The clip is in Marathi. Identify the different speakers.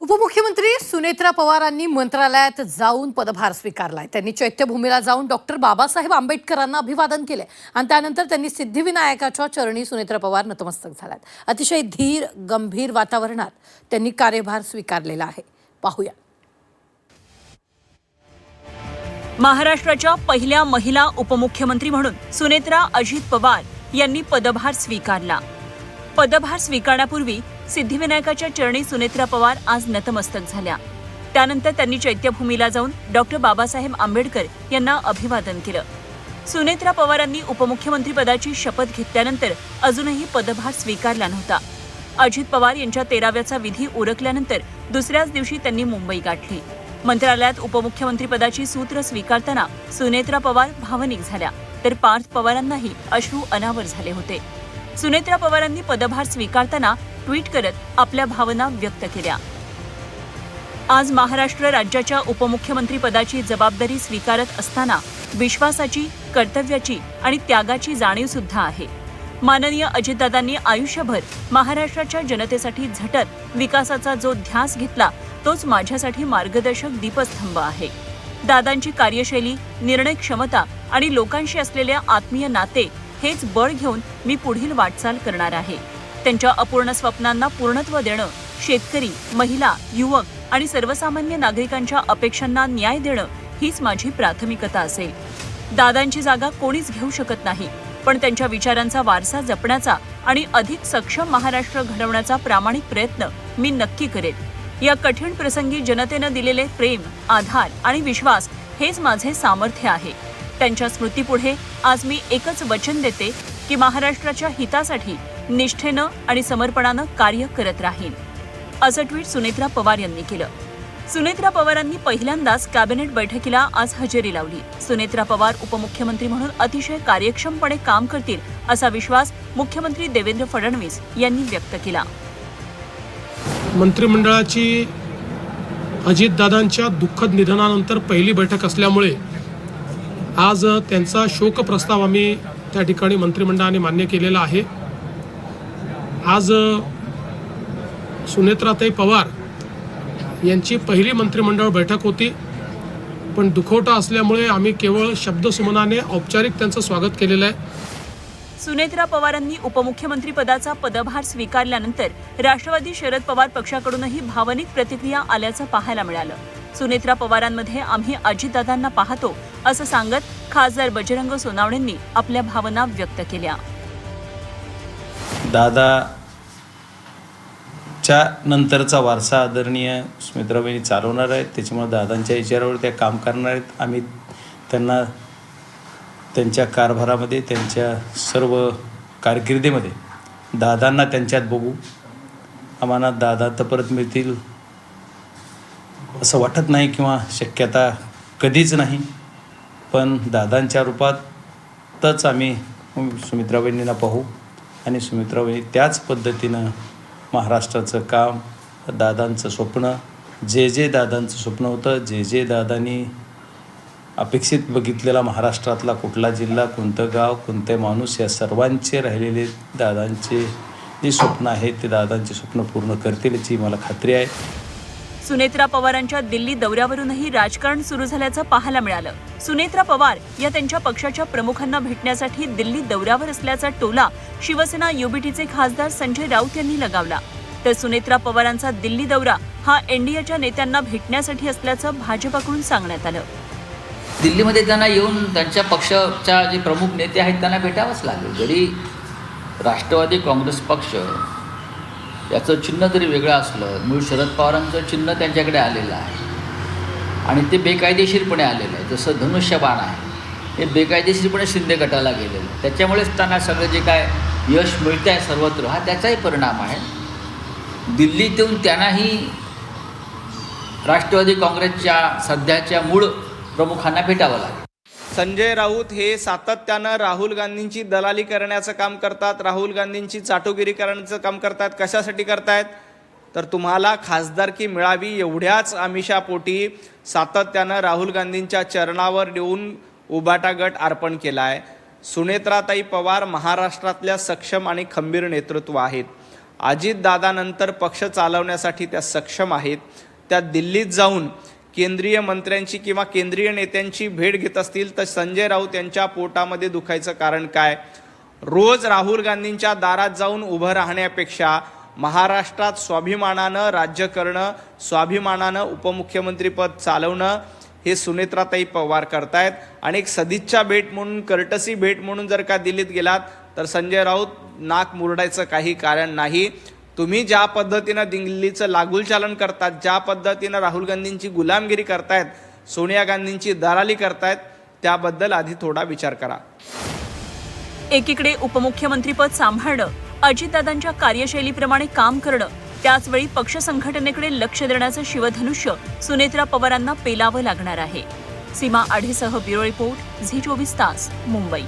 Speaker 1: उपमुख्यमंत्री सुनेत्रा पवारांनी मंत्रालयात जाऊन पदभार स्वीकारलाय। त्यांनी चैत्यभूमीला जाऊन डॉक्टर बाबासाहेब आंबेडकरांना अभिवादन केले आणि त्यानंतर त्यांनी सिद्धिविनायकाच्या चरणी सुनेत्रा पवार नतमस्तक झाल्यात। अतिशय धीर गंभीर वातावरणात त्यांनी कार्यभार स्वीकारलेला आहे। पाहूया।
Speaker 2: महाराष्ट्राच्या पहिल्या महिला उपमुख्यमंत्री म्हणून सुनेत्रा अजित पवार यांनी पदभार स्वीकारला। पदभार स्वीकारण्यापूर्वी सिद्धिविनायकाच्या चरणी सुनेत्रा पवार आज नतमस्तक झाल्या। त्यानंतर त्यांनी चैत्यभूमीला जाऊन डॉक्टर बाबासाहेब आंबेडकर यांना अभिवादन केलं। सुनेत्रा पवारांनी उपमुख्यमंत्री पदाची शपथ घेतल्यानंतर अजूनही पदभार स्वीकारला नव्हता। अजित पवार यांच्या 13व्याचा विधी उरकल्यानंतर दुसऱ्याच दिवशी त्यांनी मुंबई गाठली। मंत्रालयात उपमुख्यमंत्री पदाची सूत्र स्वीकारताना सुनेत्रा पवार भावनिक झाल्या, तर पार्थ पवारांनाही अश्रू अनावर झाले होते। सुनेत्रा पवारांनी पदभार स्वीकारताना ट्विट करत आपल्या भावना व्यक्त केल्या। आज महाराष्ट्र राज्याच्या उपमुख्यमंत्री पदाची जबाबदारी स्वीकारत असताना विश्वासाची, कर्तव्याची आणि त्यागाची जाणीव सुद्धा आहे। माननीय अजितदादांनी आयुष्यभर महाराष्ट्राच्या जनतेसाठी झटत विकासाचा जो ध्यास घेतला तोच माझ्यासाठी मार्गदर्शक दीपस्तंभ आहे। दादांची कार्यशैली, निर्णय क्षमता आणि लोकांशी असलेले आत्मीय नाते हेच बळ घेऊन मी पुढील वाटचाल करणार आहे। त्यांच्या अपूर्ण स्वप्नांना पूर्णत्व देणं, शेतकरी, महिला, युवक आणि सर्वसामान्य नागरिकांच्या अपेक्षांना न्याय देणं हीच माझी प्राथमिकता असेल। दादांची जागा कोणीच घेऊ शकत नाही, पण त्यांच्या विचारांचा वारसा जपण्याचा आणि अधिक सक्षम महाराष्ट्र घडवण्याचा प्रामाणिक प्रयत्न मी नक्की करेन। या कठीण प्रसंगी जनतेनं दिलेले प्रेम, आधार आणि विश्वास हेच माझे सामर्थ्य आहे। त्यांच्या स्मृतीपुढे आज मी एकच वचन देते की महाराष्ट्राच्या हितासाठी निष्ठेनं आणि समर्पणानं कार्य करत राहीन, असं ट्विट सुनेत्रा पवार यांनी केलं। सुनेत्रा पवारांनी पहिल्यांदाच कॅबिनेट बैठकीला आज हजेरी लावली। सुनेत्रा पवार उपमुख्यमंत्री म्हणून अतिशय कार्यक्षमपणे काम करतील असा विश्वास मुख्यमंत्री देवेंद्र फडणवीस यांनी व्यक्त केला।
Speaker 3: मंत्रिमंडळाची अजितदादांच्या दुःखद निधनानंतर पहिली बैठक असल्यामुळे आज त्यांचा शोक प्रस्ताव आम्ही त्या ठिकाणी मंत्रिमंडळाने मान्य केलेला आहे। आज सुनेत्राताई पवार यांची पहिली मंत्रिमंडळ बैठक होती, पण दुखवटा असल्यामुळे आम्ही केवळ शब्दसुमनाने औपचारिक त्यांचं स्वागत केलेलं आहे।
Speaker 2: सुनेत्रा पवारांनी उपमुख्यमंत्री पदाचा पदभार स्वीकारल्यानंतर राष्ट्रवादी शरद पवार पक्षाकडूनही भावनिक प्रतिक्रिया आल्याचं पाहायला मिळालं। सुनेत्रा पवारांमध्ये आम्ही अजितदादांना पाहतो असं सांगत खासदार बजरंग सोनावणेंनी आपल्या भावना व्यक्त केल्या।
Speaker 4: दादाच्या नंतरचा वारसा आदरणीय सुमित्राबाई चालवणार आहेत, त्याच्यामुळे दादांच्या विचारावर त्या काम करणार आहेत। आम्ही त्यांना त्यांच्या कारभारामध्ये, त्यांच्या सर्व कारकिर्दीमध्ये दादांना त्यांच्यात बघू। आम्हाला दादा तर परत मिळतील असं वाटत नाही किंवा शक्यता कधीच नाही, पण दादांच्या रूपातच आम्ही सुमित्राबाईंना पाहू आणि सुमित्राबाई त्याच पद्धतीनं महाराष्ट्राचं काम, दादांचं स्वप्न, जे दादांचं स्वप्न होतं, जे दादांनी अपेक्षित बघितलेला महाराष्ट्रातला कुठला जिल्हा, कोणतं गाव, कोणते माणूस, या सर्वांचे राहिलेले दादांचे जे स्वप्न आहे ते दादांचे स्वप्न पूर्ण करतील याची मला खात्री आहे।
Speaker 2: सुनेत्रा पवारांच्या दिल्ली दौऱ्यावरूनही राजकारण सुरू झाल्याचं पाहायला मिळालं। सुनेत्रा पवार या त्यांच्या पक्षाच्या प्रमुखांना भेटण्यासाठी दिल्ली दौऱ्यावर असल्याचा टोला शिवसेना युबीटीचे खासदार संजय राऊत यांनी लगावला, तर सुनेत्रा पवारांचा दिल्ली दौरा हा एनडीएच्या नेत्यांना भेटण्यासाठी असल्याचं भाजपकडून सांगण्यात आलं।
Speaker 5: दिल्लीमध्ये त्यांना येऊन त्यांच्या पक्षाच्या जे प्रमुख नेते आहेत त्यांना भेटावंच लागेल। जरी राष्ट्रवादी काँग्रेस पक्ष याचं चिन्ह जरी वेगळं असलं, मूळ शरद पवारांचं चिन्ह त्यांच्याकडे आलेलं आहे आणि ते बेकायदेशीरपणे आलेलं आहे। जसं धनुष्यबाण आहे हे बेकायदेशीरपणे शिंदे गटाला गेलेलं आहे, त्याच्यामुळेच त्यांना सगळं जे काय यश मिळतं आहे सर्वत्र हा त्याचाही परिणाम आहे। दिल्लीत येऊन त्यांनाही राष्ट्रवादी काँग्रेसच्या सध्याच्या मूळ प्रमुखांना भेटावं लागेल।
Speaker 6: संजय राऊत हे सातत्यानं राहुल गांधींची दलाली करण्याचं काम करतात, राहुल गांधींची चाटुगिरी करण्याचं काम करतात। कशासाठी करतायत तर तुम्हाला खासदारकी मिळावी एवढ्याच आमिषापोटी सातत्यानं राहुल गांधींच्या चरणावर देऊन उबाटा गट अर्पण केला आहे। सुनेत्राताई पवार महाराष्ट्रातल्या सक्षम आणि खंबीर नेतृत्व आहेत। अजितदादानंतर पक्ष चालवण्यासाठी त्या सक्षम आहेत, त्या दिल्लीत जाऊन केंद्रीय मंत्र्यांची किंवा केंद्रीय नेत्यांची भेट घेत असतील तर संजय राऊत यांच्या पोटामध्ये दुखायचं कारण काय? रोज राहुल गांधींच्या दारात जाऊन उभं राहण्यापेक्षा महाराष्ट्रात स्वाभिमानानं राज्य करणं, स्वाभिमानानं उपमुख्यमंत्रीपद चालवणं हे सुनेत्राताई पवार करतायत. आणि एक सदिच्छा भेट म्हणून, कर्टसी भेट म्हणून जर का दिल्लीत गेलात तर संजय राऊत नाक मुरडायचं काही कारण नाही. तुम्ही ज्या पद्धतीनं दिल्लीचं लागूलचालन करतात, ज्या पद्धतीनं राहुल गांधींची गुलामगिरी करतायत, सोनिया गांधींची दलाली करतायत, त्याबद्दल आधी थोडा विचार करा.
Speaker 2: एकीकडे उपमुख्यमंत्रीपद सांभाळणं, अजितदादांच्या कार्यशैलीप्रमाणे काम करणं, त्याचवेळी पक्ष संघटनेकडे लक्ष देण्याचं शिवधनुष्य सुनेत्रा पवारांना पेलावं लागणार आहे. सीमा आढेसह ब्युरो रिपोर्ट, झी 24 तास, मुंबई.